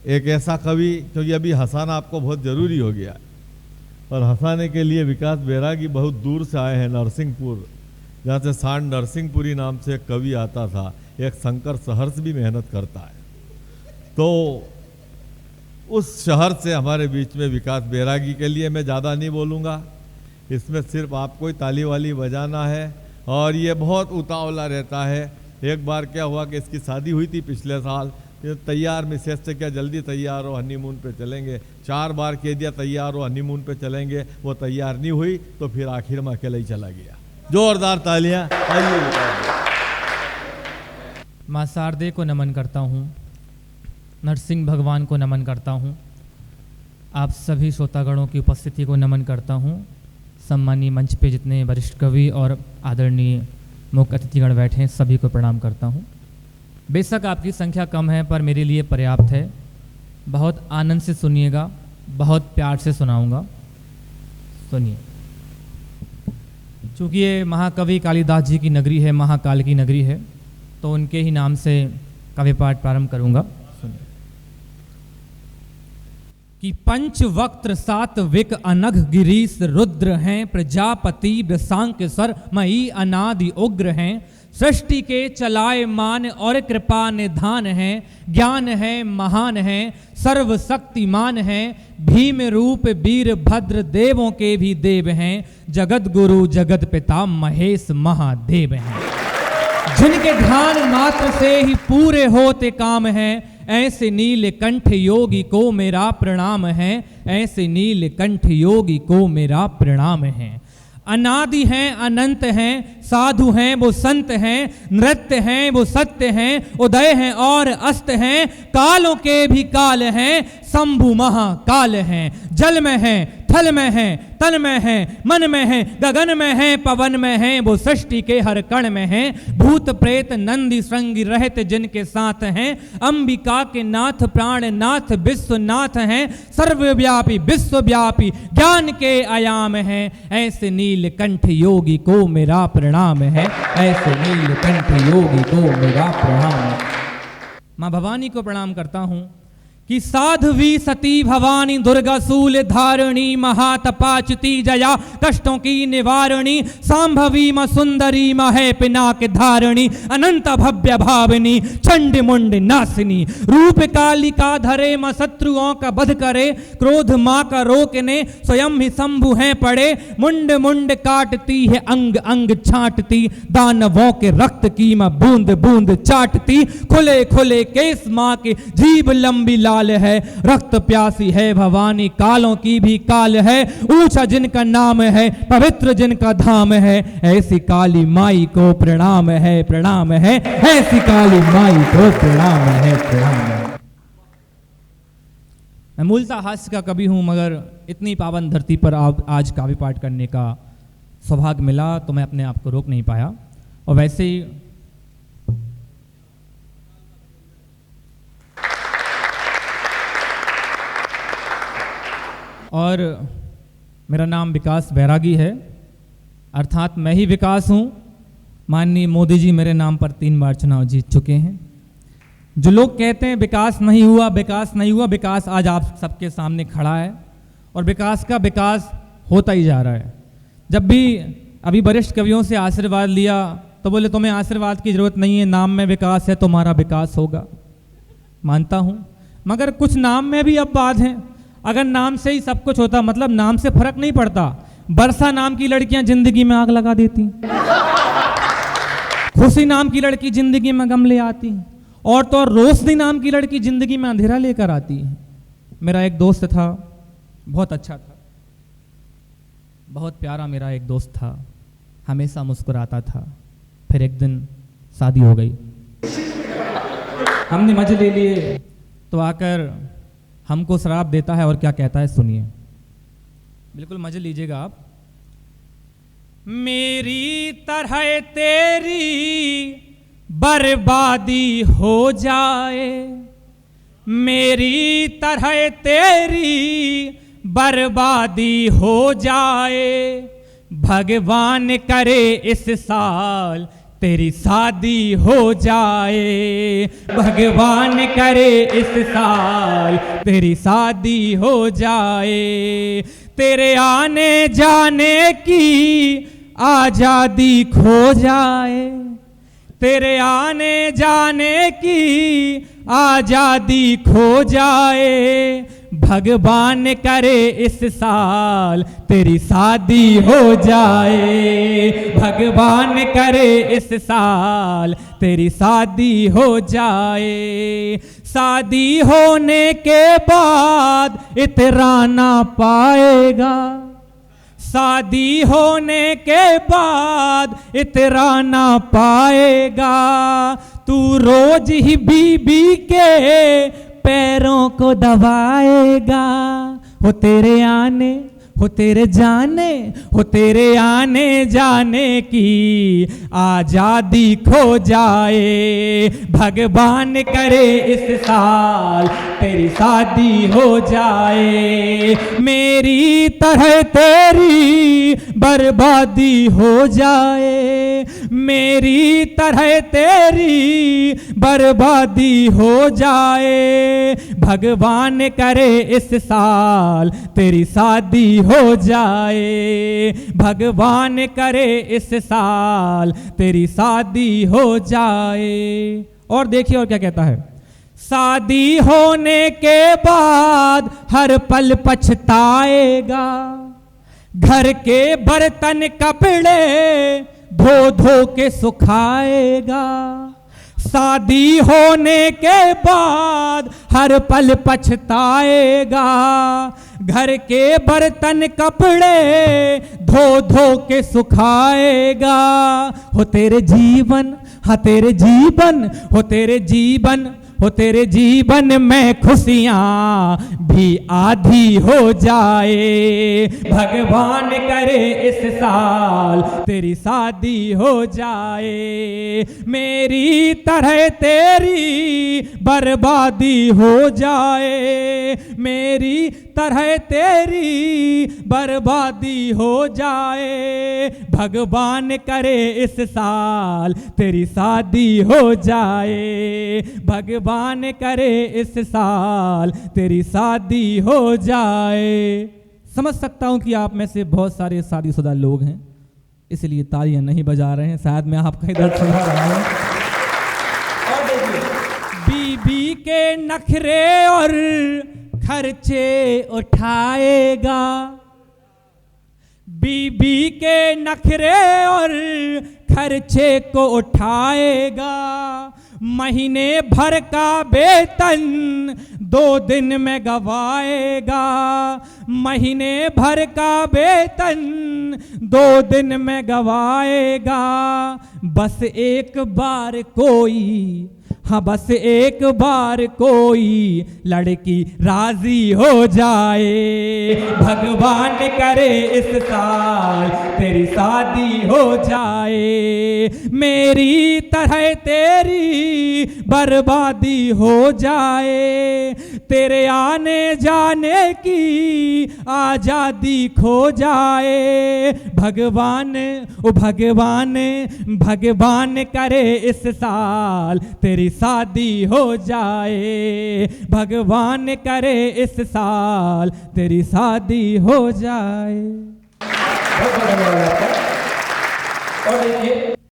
एक ऐसा कवि, क्योंकि अभी हंसाना आपको बहुत ज़रूरी हो गया है, और हंसाने के लिए विकास बैरागी बहुत दूर से आए हैं, नरसिंहपुर, जहाँ से सांड नरसिंहपुरी नाम से एक कवि आता था। एक शंकर सहर्ष भी मेहनत करता है। तो उस शहर से हमारे बीच में विकास बैरागी के लिए मैं ज़्यादा नहीं बोलूँगा, इसमें सिर्फ आपको ही ताली वाली बजाना है। और ये बहुत उतावला रहता है। एक बार क्या हुआ कि इसकी शादी हुई थी पिछले साल, ये तैयार मिसेज से क्या जल्दी तैयार हो, हनीमून पे चलेंगे। 4 बार कह दिया तैयार हो, हनीमून पे चलेंगे, वो तैयार नहीं हुई, तो फिर आखिर में अकेला ही चला गया। जोरदार तालियां। माँ शारदे को नमन करता हूँ, नरसिंह भगवान को नमन करता हूँ, आप सभी श्रोतागणों की उपस्थिति को नमन करता हूँ। सम्मानीय मंच पे जितने वरिष्ठ कवि और आदरणीय मुख्य अतिथिगण बैठे हैं, सभी को प्रणाम करता हूँ। बेशक आपकी संख्या कम है, पर मेरे लिए पर्याप्त है। बहुत आनंद से सुनिएगा, बहुत प्यार से सुनाऊंगा, सुनिए। चूँकि ये महाकवि कालिदास जी की नगरी है, महाकाल की नगरी है, तो उनके ही नाम से काव्य पाठ प्रारंभ करूंगा। सुनिए कि पंच वक्त्र सात्विक अनघ गिरीश रुद्र हैं, प्रजापति वृषांक सर मई अनादि उग्र हैं, सृष्टि के चलाए मान और कृपा निधान हैं, ज्ञान है महान है सर्वशक्तिमान हैं, भीम रूप वीर भद्र देवों के भी देव हैं, जगत गुरु जगत पिता महेश महादेव हैं, जिनके ध्यान मात्र से ही पूरे होते काम हैं, ऐसे नीलकंठ योगी को मेरा प्रणाम है, ऐसे नीलकंठ योगी को मेरा प्रणाम है। अनादि हैं अनंत हैं, साधु हैं वो संत हैं, नृत्य हैं वो सत्य हैं, उदय हैं और अस्त हैं, कालों के भी काल हैं, शंभु महाकाल हैं, जल में हैं थल में हैं, तन में हैं, मन में हैं, गगन में हैं, पवन में हैं, वो सृष्टि के हर कण में हैं, भूत प्रेत नंदी श्रृंगी रहत जिनके साथ हैं, अंबिका के नाथ प्राणनाथ विश्वनाथ हैं, सर्वव्यापी विश्वव्यापी ज्ञान के आयाम हैं, ऐसे नीलकंठ योगी को मेरा प्रणाम है, ऐसे नीलकंठ योगी को मेरा प्रणाम है। माँ भवानी को प्रणाम करता हूँ कि साध्वी सती भवानी दुर्गा शूल धारणी महातपाच्युति जया कष्टों की निवारणी सांभवी म सुंदरी म है पिनाक धारणी अनंत भव्य भावनी चंड मुंड नासिनी रूप कालिका धरे म शत्रुओं का वध करे क्रोध माँ का रोकने स्वयं ही शंभु हैं पड़े मुंड मुंड काटती है अंग अंग छांटती दानवों के रक्त की म बूंद बूंद चाटती खुले खुले केस माँ के जीभ लंबी लाल है रक्त प्यासी है भवानी कालों की भी काल है ऊंचा जिनका नाम है पवित्र जिनका धाम है ऐसी काली माई को प्रणाम है ऐसी काली माई को प्रणाम है मैं मूलतः हास्य का कवि हूं मगर इतनी पावन धरती पर आज काव्य पाठ करने का सौभाग्य मिला तो मैं अपने आप को रोक नहीं पाया और वैसे ही और मेरा नाम विकास बैरागी है अर्थात मैं ही विकास हूँ। माननीय मोदी जी मेरे नाम पर 3 बार चुनाव जीत चुके हैं। जो लोग कहते हैं विकास नहीं हुआ विकास आज आप सबके सामने खड़ा है और विकास का विकास होता ही जा रहा है। जब भी अभी वरिष्ठ कवियों से आशीर्वाद लिया तो बोले तुम्हें आशीर्वाद की जरूरत नहीं है, नाम में विकास है, तुम्हारा विकास होगा। मानता हूँ मगर कुछ नाम में भी अपवाद हैं। अगर नाम से ही सब कुछ होता मतलब नाम से फर्क नहीं पड़ता। वर्षा नाम की लड़कियां जिंदगी में आग लगा देती, खुशी नाम की लड़की जिंदगी में गम ले आती, और तो रोशनी नाम की लड़की जिंदगी में अंधेरा लेकर आती है। मेरा एक दोस्त था, बहुत अच्छा था, बहुत प्यारा मेरा एक दोस्त था, हमेशा मुस्कुराता था। फिर एक दिन शादी हो गई, हमने मजे ले लिए तो आकर हमको शराब देता है और क्या कहता है सुनिए, बिल्कुल मजे लीजिएगा आप। मेरी तरह तेरी बर्बादी हो जाए, मेरी तरह तेरी बर्बादी हो जाए, भगवान करे इस साल तेरी शादी हो जाए, भगवान करे इस साल तेरी शादी हो जाए, तेरे आने जाने की आजादी खो जाए, तेरे आने जाने की आजादी खो जाए, भगवान करे इस साल तेरी शादी हो जाए, भगवान करे इस साल तेरी शादी हो जाए। शादी होने के बाद इतराना पाएगा, शादी होने के बाद इतराना पाएगा, तू रोज ही बीबी के पैरों को दबाएगा, हो तेरे आने हो तेरे जाने हो तेरे आने जाने की आजादी खो जाए, भगवान करे इस साल तेरी शादी हो जाए, मेरी तरह तेरी बर्बादी हो जाए, मेरी तरह तेरी बर्बादी हो जाए, भगवान करे इस साल तेरी शादी हो जाए, भगवान करे इस साल तेरी शादी हो जाए। और देखिए और क्या कहता है, शादी होने के बाद हर पल पछताएगा, घर के बर्तन कपड़े धो धो के सुखाएगा, शादी होने के बाद हर पल पछताएगा, घर के बर्तन कपड़े धो धो के सुखाएगा, हो तेरे जीवन हाँ तेरे जीवन हो तेरे जीवन हो तेरे जीवन में खुशियाँ भी आधी हो जाए, भगवान करे इस साल तेरी शादी हो जाए, मेरी तरह तेरी बर्बादी हो जाए, मेरी तरह तेरी बर्बादी हो जाए, भगवान करे इस साल तेरी शादी हो जाए, भगवान करे इस साल तेरी शादी हो जाए। समझ सकता हूं कि आप में से बहुत सारे शादीशुदा लोग हैं, इसलिए तालियां नहीं बजा रहे हैं, शायद मैं आपका इधर सुना रहा हूं। और देखिए, बीबी के नखरे और खर्चे उठाएगा, बीबी के नखरे और खर्चे को उठाएगा, महीने भर का वेतन 2 दिन में गवाएगा, महीने भर का वेतन 2 दिन में गवाएगा, बस एक बार कोई हाँ बस एक बार कोई लड़की राजी हो जाए, भगवान करे इस साल तेरी शादी हो जाए, मेरी तरह तेरी बर्बादी हो जाए, तेरे आने जाने की आजादी खो जाए, भगवान ओ भगवान भगवान करे इस साल तेरी शादी हो जाए, भगवान करे इस साल तेरी शादी हो जाए। बहुत बहुत धन्यवाद आपका। और देखिए